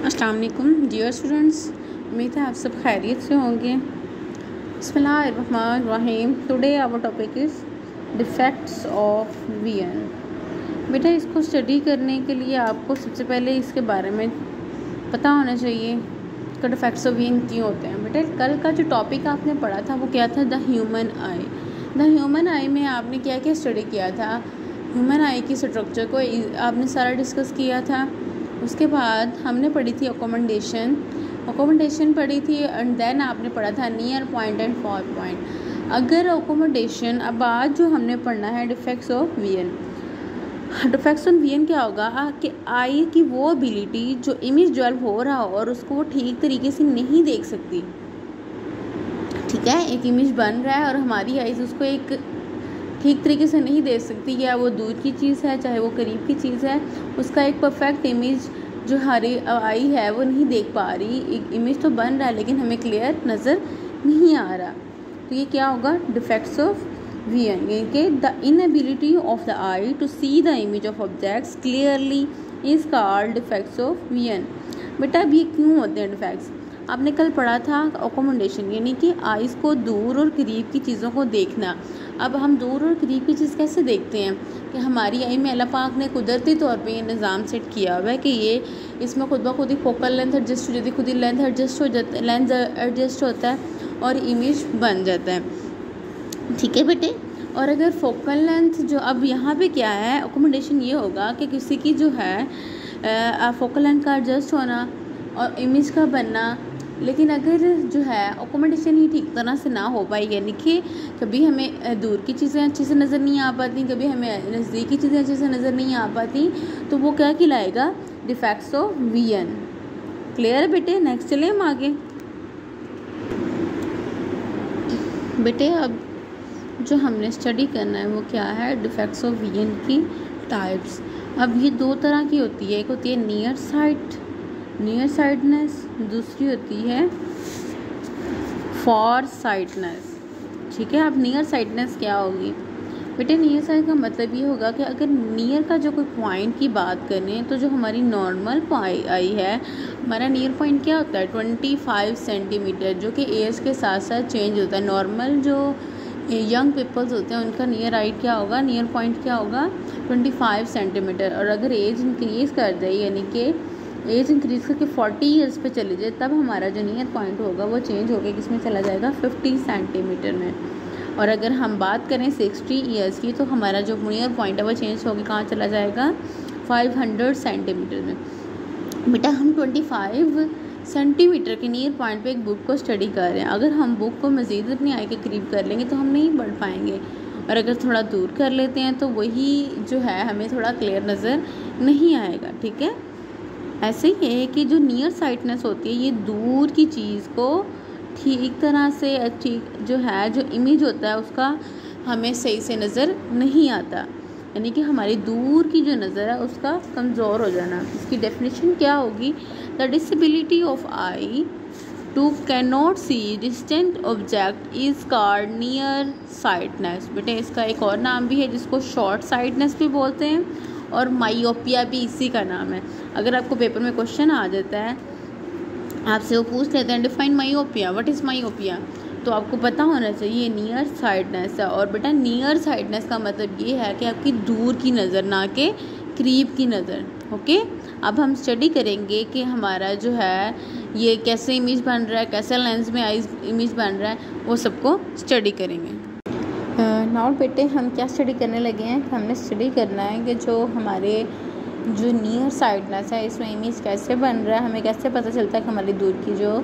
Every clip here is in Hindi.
अस्सलाम वालेकुम डियर स्टूडेंट्स, उम्मीद है आप सब खैरियत से होंगे। बिस्मिल्लाहिर्रहमानिर्रहीम। Today our topic is defects of vision. बेटा, इसको स्टडी करने के लिए आपको सबसे पहले इसके बारे में पता होना चाहिए कि डिफेक्ट्स ऑफ वीएन क्यों होते हैं। बेटा, कल का जो टॉपिक आपने पढ़ा था वो क्या था? The human I. The human आई में आपने क्या क्या स्टडी किया था? ह्यूमन आई की स्ट्रक्चर को आपने सारा डिस्कस किया था। उसके बाद हमने पढ़ी थी अकोमोडेशन पढ़ी थी, एंड देन आपने पढ़ा था near point and far point. अगर अकोमोडेशन, अब आज जो हमने पढ़ना है defects of vision. Defects of vision क्या होगा कि आई की वो एबिलिटी जो इमेज डेवलप हो रहा हो और उसको वो ठीक तरीके से नहीं देख सकती। ठीक है, एक इमेज बन रहा है और हमारी आईज उसको एक ठीक तरीके से नहीं देख सकती, या वो दूर की चीज़ है चाहे वो करीब की चीज़ है, उसका एक परफेक्ट इमेज जो हमारी आई है वो नहीं देख पा रही। एक इमेज तो बन रहा है लेकिन हमें क्लियर नज़र नहीं आ रहा, तो ये क्या होगा? Defects of vision. यानी कि the inability of the eye to see the image of objects clearly is called defects of vision. बेटा, अब ये क्यों होते हैं डिफेक्ट्स? आपने कल पढ़ा था अकोमोडेशन, यानी कि आइज़ को दूर और करीब की चीज़ों को देखना। अब हम दूर और करीब की चीज़ कैसे देखते हैं कि हमारी आई में अल्लाह पाक ने कुदरती तौर पे ये निज़ाम सेट किया हुआ है कि ये इसमें खुद ब खुद ही फोकल लेंथ एडजस्ट हो जाती है, खुद ही लेंथ एडजस्ट हो जाता है, लेंथ एडजस्ट होता है और इमेज बन जाता है। ठीक है बेटे, और अगर फोकल लेंथ जो अब यहाँ पे क्या है, अकोमोडेशन ये होगा कि किसी की जो है फोकल लेंथ का एडजस्ट होना और इमेज का बनना। लेकिन अगर जो है अकोमोडेशन ही ठीक तरह से ना हो पाई, यानी कि कभी हमें दूर की चीज़ें अच्छे से नज़र नहीं आ पाती, कभी हमें नज़दीक की चीज़ें अच्छे से नज़र नहीं आ पाती, तो वो क्या कहलाएगा? Defects of VN. क्लियर है बेटे? नेक्स्ट चले हम आगे। बेटे, अब जो हमने स्टडी करना है वो क्या है? डिफेक्ट्स ऑफ वीएन की टाइप्स। अब ये दो तरह की होती है, एक होती है नियर साइटनेस, दूसरी होती है फॉर साइटनेस। ठीक है, अब नियर साइटनेस क्या होगी? बेटे, नियर साइड का मतलब ये होगा कि अगर नियर का जो कोई पॉइंट की बात करें तो जो हमारी नॉर्मल आई है, हमारा नियर पॉइंट क्या होता है? 25 सेंटीमीटर, जो कि एज के साथ साथ चेंज होता है। नॉर्मल जो यंग पीपल्स होते हैं उनका नियर आई क्या होगा, नियर पॉइंट क्या होगा? 25 सेंटीमीटर। और अगर एज इंक्रीज़ कर जाए, यानी कि एज इंक्रीज़ करके 40 ईयर्स पे चली जाए, तब हमारा जो नियर पॉइंट होगा वो चेंज होकर किसमें चला जाएगा? 50 सेंटीमीटर में। और अगर हम बात करें 60 ईयर्स की, तो हमारा जो नियर पॉइंट है वो चेंज होकर कहाँ चला जाएगा? 500 सेंटीमीटर में। बेटा, हम 25 सेंटीमीटर के नियर पॉइंट पे एक बुक को स्टडी कर रहे हैं। अगर हम बुक को मज़ीद अपनी आई के करीब कर लेंगे तो हम नहीं बढ़ पाएंगे, और अगर थोड़ा दूर कर लेते हैं तो वही जो है हमें थोड़ा क्लियर नज़र नहीं आएगा। ठीक है, ऐसे ही है कि जो नियर साइटनेस होती है ये दूर की चीज़ को ठीक तरह से जो है जो इमेज होता है उसका हमें सही से नज़र नहीं आता, यानी कि हमारी दूर की जो नज़र है उसका कमज़ोर हो जाना। इसकी डेफिनेशन क्या होगी? The disability of eye to can not see distant object is called near sightedness. बेटे, इसका एक और नाम भी है जिसको शॉर्ट साइटनेस भी बोलते हैं, और माइओपिया भी इसी का नाम है। अगर आपको पेपर में क्वेश्चन आ जाता है, आपसे वो पूछ लेते हैं डिफाइन माइओपिया, व्हाट इज़ माइओपिया, तो आपको पता होना चाहिए नियर साइटनेस है। और बेटा, नियर साइटनेस का मतलब ये है कि आपकी दूर की नज़र, ना कि करीब की नज़र। ओके, अब हम स्टडी करेंगे कि हमारा जो है ये कैसे इमेज बन रहा है, कैसे लेंस में आइज इमेज बन रहा है, वो सबको स्टडी करेंगे। नाउ बेटे, हम क्या स्टडी करने लगे हैं? हमने स्टडी करना है कि जो हमारे जो नियर साइटनेस है इसमें इमेज कैसे बन रहा है, हमें कैसे पता चलता है कि हमारी दूर की जो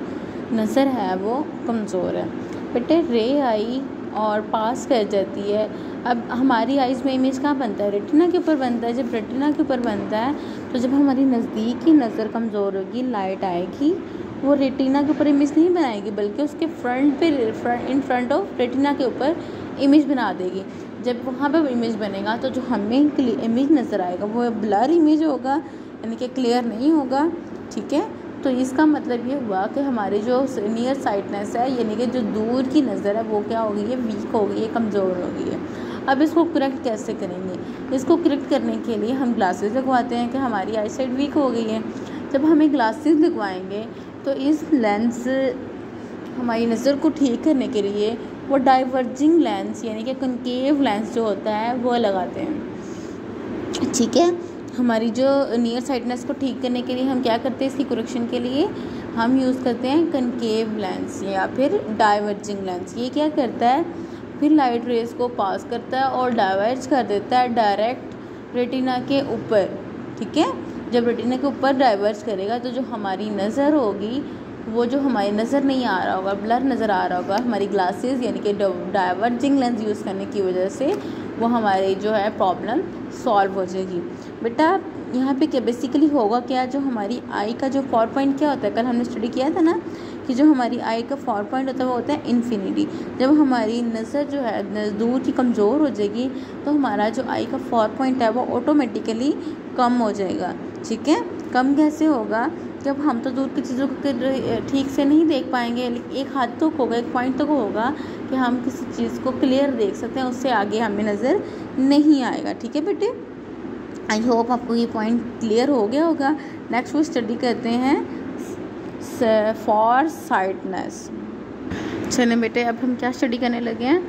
नज़र है वो कमज़ोर है। बेटे, रे आई और पास कर जाती है। अब हमारी आइज़ में इमेज कहाँ बनता है? रेटिना के ऊपर बनता है। जब रेटिना के ऊपर बनता है तो जब हमारी नज़दीक की नज़र कमज़ोर होगी, लाइट आएगी, वो रेटिना के ऊपर इमेज नहीं बनाएगी बल्कि उसके इन फ्रंट ऑफ रेटिना के ऊपर इमेज बना देगी। जब वहाँ पे इमेज बनेगा तो जो हमें इमेज नज़र आएगा वो ब्लर इमेज होगा, यानी कि क्लियर नहीं होगा। ठीक है, तो इसका मतलब ये हुआ कि हमारी जो नियर साइटनेस है, यानी कि जो दूर की नज़र है, वो क्या हो गई है? वीक हो गई है, कमज़ोर हो गई है। अब इसको करेक्ट कैसे करेंगे? इसको करेक्ट करने के लिए हम ग्लासेस लगवाते हैं कि हमारी आई साइट वीक हो गई है। जब हमें ग्लासेस लगवाएंगे तो इस लेंस हमारी नज़र को ठीक करने के लिए वो डाइवर्जिंग लेंस यानी कि कनकेव लेंस जो होता है वो लगाते हैं। ठीक है, हमारी जो नियर साइटनेस को ठीक करने के लिए हम क्या करते हैं, इसकी करेक्शन के लिए हम यूज़ करते हैं कनकेव लेंस या फिर डाइवर्जिंग लेंस। ये क्या करता है, फिर लाइट रेज को पास करता है और डाइवर्ज कर देता है डायरेक्ट रेटिना के ऊपर। ठीक है, जब रेटिना के ऊपर डाइवर्ज करेगा तो जो हमारी नज़र होगी वो जो हमारी नज़र नहीं आ रहा होगा, ब्लर नज़र आ रहा होगा, हमारी ग्लासेस यानी कि डाइवर्जिंग लेंस यूज़ करने की वजह से वो हमारी जो है प्रॉब्लम सॉल्व हो जाएगी। बेटा यहाँ पे क्या बेसिकली होगा क्या, जो हमारी आई का जो 4 पॉइंट क्या होता है, कल हमने स्टडी किया था ना कि जो हमारी आई का 4 पॉइंट होता है वो होता है इन्फिनिटी। जब हमारी नज़र जो है दूर की कमज़ोर हो जाएगी तो हमारा जो आई का 4 पॉइंट है वो ऑटोमेटिकली कम हो जाएगा। ठीक है, कम कैसे होगा, जब हम तो दूर की चीज़ों को ठीक से नहीं देख पाएंगे, लेकिन एक हद तक होगा, एक पॉइंट तक होगा कि हम किसी चीज़ को क्लियर देख सकते हैं, उससे आगे हमें नज़र नहीं आएगा। ठीक है बेटे, आई होप आपको ये पॉइंट क्लियर हो गया होगा। नेक्स्ट वो स्टडी करते हैं फॉर साइटनेस। चलें बेटे, अब हम क्या स्टडी करने लगे हैं,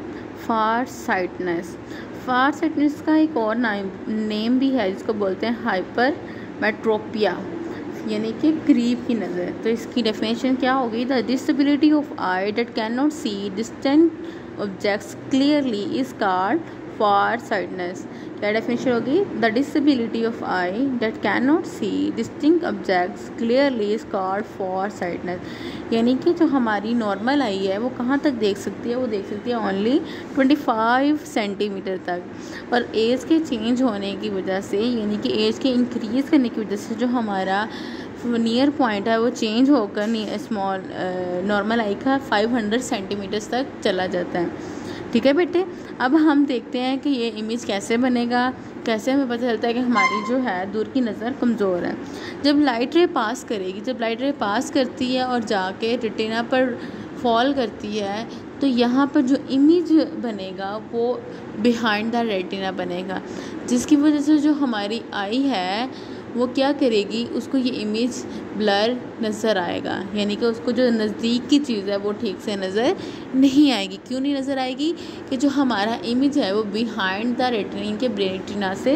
फार साइटनेस। फार साइटनेस का एक और नेम भी है जिसको बोलते हैं हाइपर मेट्रोपिया यानी कि करीब की नज़र। तो इसकी डेफिनेशन क्या होगी, the disability of eye that can not see distant objects clearly is called far sightedness. क्या डेफिनेशन होगी, the disability of eye that can not see distinct objects clearly is called far sightedness. यानी कि जो हमारी नॉर्मल आई है वो कहाँ तक देख सकती है, वो देख सकती है ओनली 25 सेंटीमीटर तक। और एज के चेंज होने की वजह से यानी कि एज के इंक्रीज़ करने की वजह से जो हमारा नियर पॉइंट है वो चेंज होकर स्मॉल नॉर्मल आई का 500 सेंटीमीटर्स तक चला जाता है। ठीक है बेटे, अब हम देखते हैं कि ये इमेज कैसे बनेगा, कैसे हमें पता चलता है कि हमारी जो है दूर की नज़र कमज़ोर है। जब लाइट रे पास करेगी, जब लाइट रे पास करती है और जाके रेटिना पर फॉल करती है तो यहाँ पर जो इमेज बनेगा वो बिहाइंड द रेटिना बनेगा, जिसकी वजह से जो हमारी आई है वो क्या करेगी, उसको ये इमेज ब्लर नज़र आएगा, यानी कि उसको जो नज़दीक की चीज़ है वो ठीक से नज़र नहीं आएगी। क्यों नहीं नज़र आएगी, कि जो हमारा इमेज है वो बिहाइंड द रेटिना के रेटिना से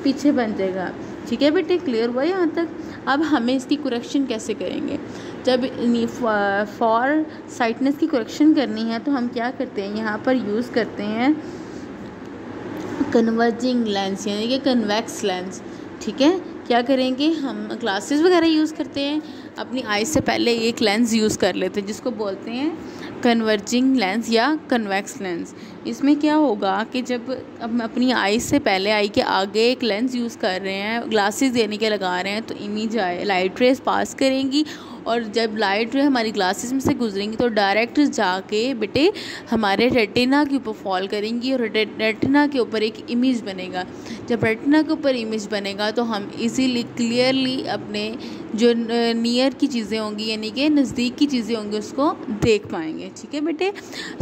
पीछे बन जाएगा। ठीक है बेटे, क्लियर हुआ यहाँ तक। अब हमें इसकी करेक्शन कैसे करेंगे, जब फॉर साइटनेस की करेक्शन करनी है तो हम क्या करते हैं, यहाँ पर यूज़ करते हैं कन्वर्जिंग लेंस यानी कि कन्वेक्स लेंस। ठीक है, क्या करेंगे, हम ग्लासेस वगैरह यूज़ करते हैं, अपनी आइज से पहले एक लेंस यूज़ कर लेते हैं जिसको बोलते हैं कन्वर्जिंग लेंस या कन्वेक्स लेंस। इसमें क्या होगा कि जब हम अपनी आइज से पहले आई के आगे एक लेंस यूज़ कर रहे हैं, ग्लासेस देने के लगा रहे हैं, तो इमेज लाइट रेज पास करेंगी और जब लाइट रे हमारी ग्लासेस में से गुजरेंगी तो डायरेक्ट जाके बेटे हमारे रेटिना के ऊपर फॉल करेंगी और रेटिना के ऊपर एक इमेज बनेगा। जब रेटिना के ऊपर इमेज बनेगा तो हम इजीली क्लियरली अपने जो नियर की चीज़ें होंगी यानी कि नज़दीक की चीज़ें होंगी उसको देख पाएंगे। ठीक है बेटे,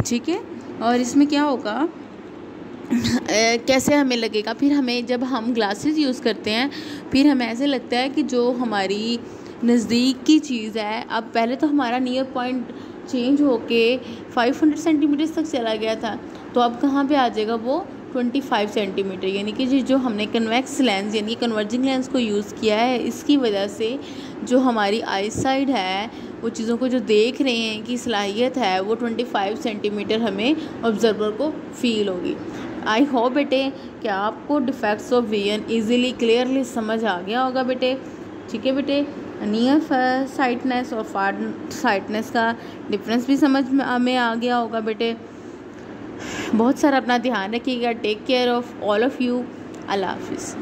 ठीक है। और इसमें क्या होगा, कैसे हमें लगेगा, फिर हमें जब हम ग्लासेस यूज़ करते हैं फिर हमें ऐसे लगता है कि जो हमारी नज़दीक की चीज़ है, अब पहले तो हमारा नियर पॉइंट चेंज होके 500 सेंटीमीटर तक चला गया था, तो अब कहाँ पे आ जाएगा वो 25 सेंटीमीटर। यानी कि जो हमने कन्वेक्स लेंस यानी कन्वर्जिंग लेंस को यूज़ किया है, इसकी वजह से जो हमारी आई साइड है वो चीज़ों को जो देख रहे हैं की सलाहियत है वो 25 सेंटीमीटर हमें ऑब्जर्वर को फील होगी। आई होप बेटे कि आपको defects of vision easily clearly समझ आ गया होगा बेटे। ठीक है बेटे, नियर साइटनेस और फार साइटनेस का डिफरेंस भी समझ में आ गया होगा बेटे। बहुत सारा अपना ध्यान रखिएगा। Take care of all of you. अल्लाह हाफिज़।